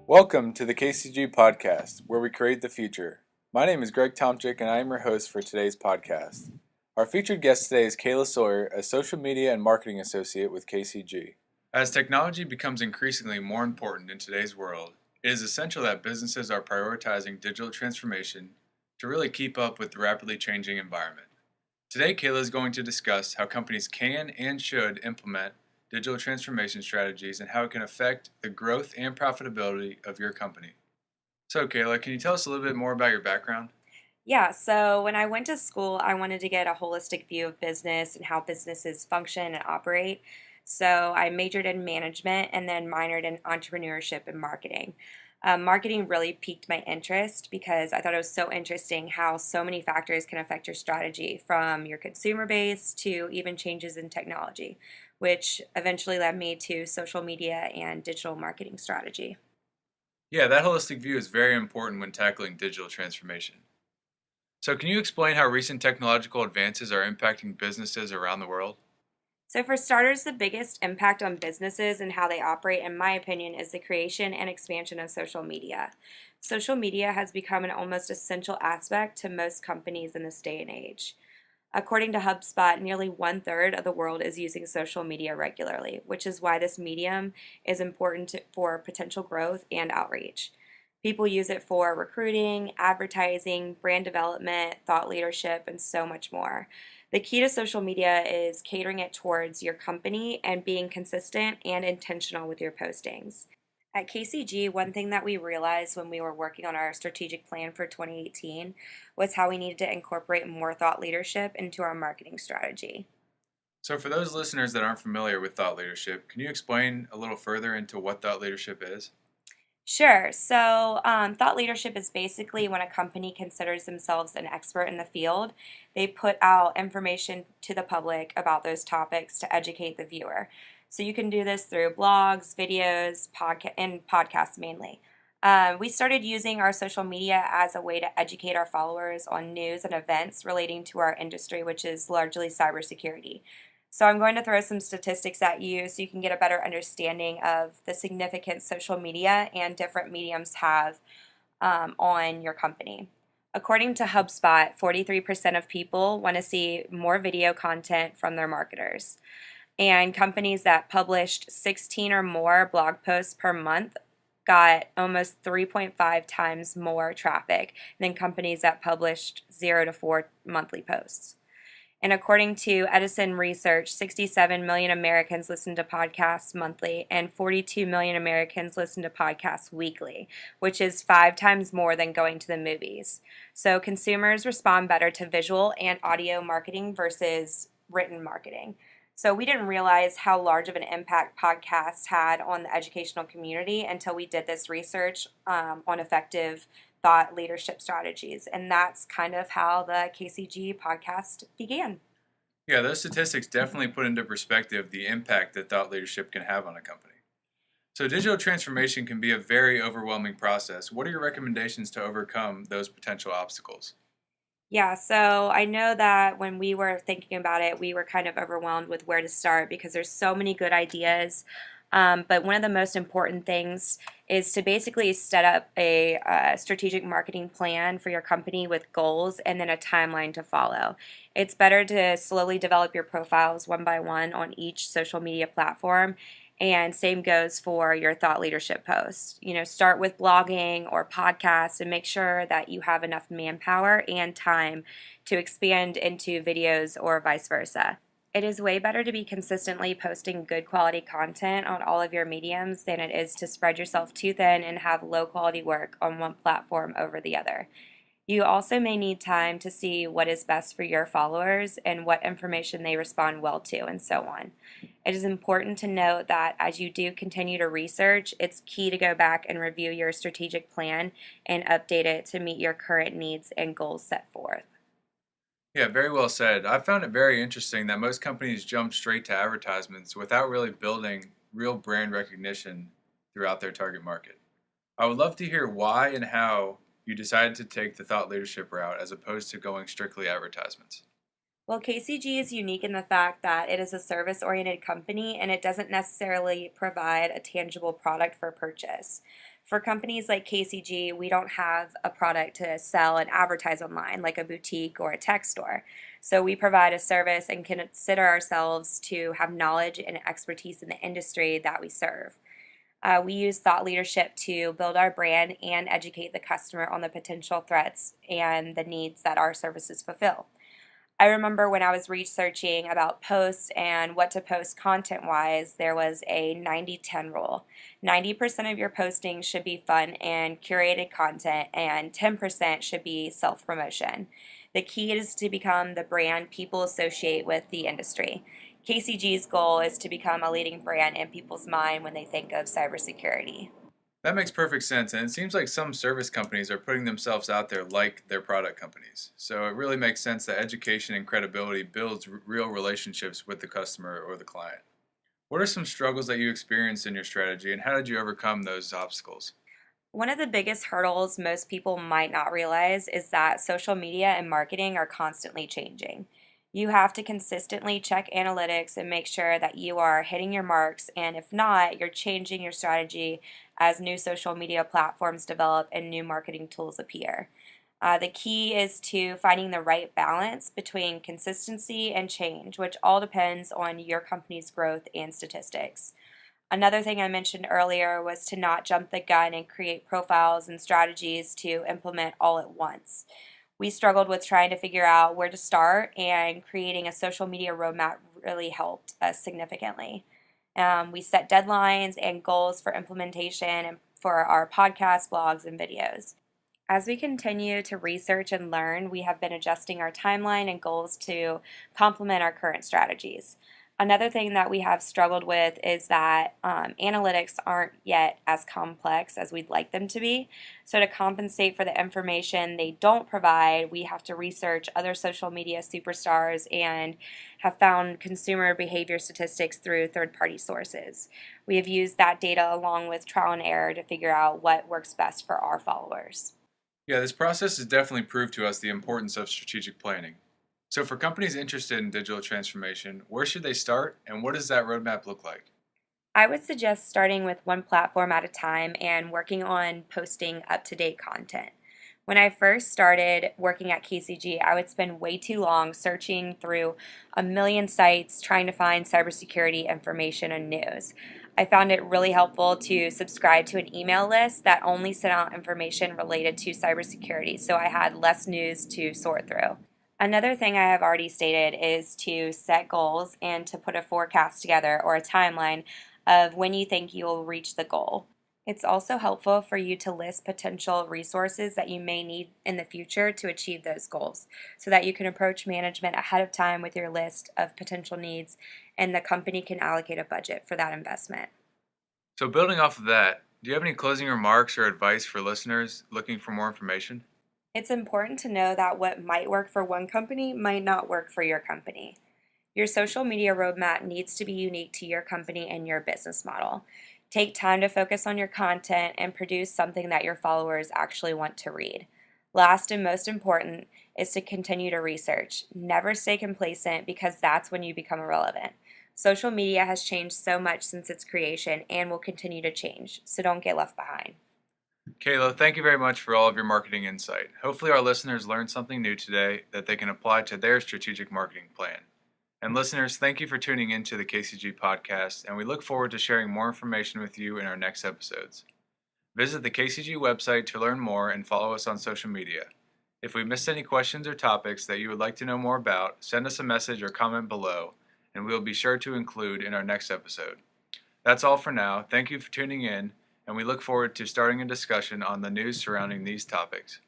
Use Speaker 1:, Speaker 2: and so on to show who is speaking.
Speaker 1: Welcome to the KCG podcast, where we create the future. My name is Greg Tomczyk, and I am your host for today's podcast. Our featured guest today is Kayla Sawyer, a social media and marketing associate with KCG. As technology becomes increasingly more important in today's world, it is essential that businesses are prioritizing digital transformation to really keep up with the rapidly changing environment. Today, Kayla is going to discuss how companies can and should implement digital transformation strategies and how it can affect the growth and profitability of your company. So, Kayla, can you tell us a little bit more about your background?
Speaker 2: Yeah, so when I went to school, I wanted to get a holistic view of business and how businesses function and operate. So I majored in management and then minored in entrepreneurship and marketing. Marketing really piqued my interest because I thought it was so interesting how so many factors can affect your strategy, from your consumer base to even changes in technology, which eventually led me to social media and digital marketing strategy.
Speaker 1: Yeah, that holistic view is very important when tackling digital transformation. So, can you explain how recent technological advances are impacting businesses around the world?
Speaker 2: So, for starters, the biggest impact on businesses and how they operate, in my opinion, is the creation and expansion of social media. Social media has become an almost essential aspect to most companies in this day and age. According to HubSpot, nearly one third of the world is using social media regularly, which is why this medium is important for potential growth and outreach. People use it for recruiting, advertising, brand development, thought leadership, and so much more. The key to social media is catering it towards your company and being consistent and intentional with your postings. At KCG, one thing that we realized when we were working on our strategic plan for 2018 was how we needed to incorporate more thought leadership into our marketing strategy.
Speaker 1: So, for those listeners that aren't familiar with thought leadership, can you explain a little further into what thought leadership is?
Speaker 2: Sure. So, thought leadership is basically when a company considers themselves an expert in the field, they put out information to the public about those topics to educate the viewer. So, you can do this through blogs, videos, and podcasts mainly. We started using our social media as a way to educate our followers on news and events relating to our industry, which is largely cybersecurity. So I'm going to throw some statistics at you so you can get a better understanding of the significance social media and different mediums have on your company. According to HubSpot, 43% of people want to see more video content from their marketers. And companies that published 16 or more blog posts per month got almost 3.5 times more traffic than companies that published 0 to 4 monthly posts. And according to Edison Research, 67 million Americans listen to podcasts monthly, and 42 million Americans listen to podcasts weekly, which is 5 times more than going to the movies. So consumers respond better to visual and audio marketing versus written marketing. So we didn't realize how large of an impact podcasts had on the educational community until we did this research on effective thought leadership strategies. And that's kind of how the KCG podcast began.
Speaker 1: Yeah, those statistics definitely put into perspective the impact that thought leadership can have on a company. So, digital transformation can be a very overwhelming process. What are your recommendations to overcome those potential obstacles?
Speaker 2: Yeah, so I know that when we were thinking about it, we were kind of overwhelmed with where to start because there's so many good ideas. But one of the most important things is to basically set up a strategic marketing plan for your company with goals and then a timeline to follow. It's better to slowly develop your profiles one by one on each social media platform. And same goes for your thought leadership posts. Start with blogging or podcasts and make sure that you have enough manpower and time to expand into videos or vice versa. It is way better to be consistently posting good quality content on all of your mediums than it is to spread yourself too thin and have low quality work on one platform over the other. You also may need time to see what is best for your followers and what information they respond well to, and so on. It is important to note that as you do continue to research, it's key to go back and review your strategic plan and update it to meet your current needs and goals set forth.
Speaker 1: Yeah, very well said. I found it very interesting that most companies jump straight to advertisements without really building real brand recognition throughout their target market. I would love to hear why and how you decided to take the thought leadership route as opposed to going strictly advertisements.
Speaker 2: Well, KCG is unique in the fact that it is a service oriented company and it doesn't necessarily provide a tangible product for purchase. For companies like KCG, we don't have a product to sell and advertise online like a boutique or a tech store. So we provide a service and consider ourselves to have knowledge and expertise in the industry that we serve. We use thought leadership to build our brand and educate the customer on the potential threats and the needs that our services fulfill. I remember when I was researching about posts and what to post content wise, there was a 90-10 rule. 90% of your posting should be fun and curated content, and 10% should be self promotion. The key is to become the brand people associate with the industry. KCG's goal is to become a leading brand in people's mind when they think of cybersecurity.
Speaker 1: That makes perfect sense, and it seems like some service companies are putting themselves out there like their product companies. So it really makes sense that education and credibility builds real relationships with the customer or the client. What are some struggles that you experienced in your strategy, and how did you overcome those obstacles?
Speaker 2: One of the biggest hurdles most people might not realize is that social media and marketing are constantly changing. You have to consistently check analytics and make sure that you are hitting your marks, and if not, you're changing your strategy as new social media platforms develop and new marketing tools appear. The key is to finding the right balance between consistency and change, which all depends on your company's growth and statistics. Another thing I mentioned earlier was to not jump the gun and create profiles and strategies to implement all at once. We struggled with trying to figure out where to start, and creating a social media roadmap really helped us significantly. We set deadlines and goals for implementation and for our podcasts, blogs, and videos. As we continue to research and learn, we have been adjusting our timeline and goals to complement our current strategies. Another thing that we have struggled with is that analytics aren't yet as complex as we'd like them to be. So, to compensate for the information they don't provide, we have to research other social media superstars and have found consumer behavior statistics through third party sources. We have used that data along with trial and error to figure out what works best for our followers.
Speaker 1: Yeah, this process has definitely proved to us the importance of strategic planning. So, for companies interested in digital transformation, where should they start and what does that roadmap look like?
Speaker 2: I would suggest starting with one platform at a time and working on posting up to date content. When I first started working at KCG, I would spend way too long searching through a million sites trying to find cybersecurity information and news. I found it really helpful to subscribe to an email list that only sent out information related to cybersecurity, so I had less news to sort through. Another thing I have already stated is to set goals and to put a forecast together or a timeline of when you think you will reach the goal. It's also helpful for you to list potential resources that you may need in the future to achieve those goals so that you can approach management ahead of time with your list of potential needs and the company can allocate a budget for that investment.
Speaker 1: So, building off of that, do you have any closing remarks or advice for listeners looking for more information?
Speaker 2: It's important to know that what might work for one company might not work for your company. Your social media roadmap needs to be unique to your company and your business model. Take time to focus on your content and produce something that your followers actually want to read. Last and most important is to continue to research. Never stay complacent because that's when you become irrelevant. Social media has changed so much since its creation and will continue to change, so don't get left behind.
Speaker 1: Kayla, thank you very much for all of your marketing insight. Hopefully, our listeners learned something new today that they can apply to their strategic marketing plan. And listeners, thank you for tuning into the KCG podcast, and we look forward to sharing more information with you in our next episodes. Visit the KCG website to learn more and follow us on social media. If we missed any questions or topics that you would like to know more about, send us a message or comment below, and we will be sure to include in our next episode. That's all for now. Thank you for tuning in, and we look forward to starting a discussion on the news surrounding these topics.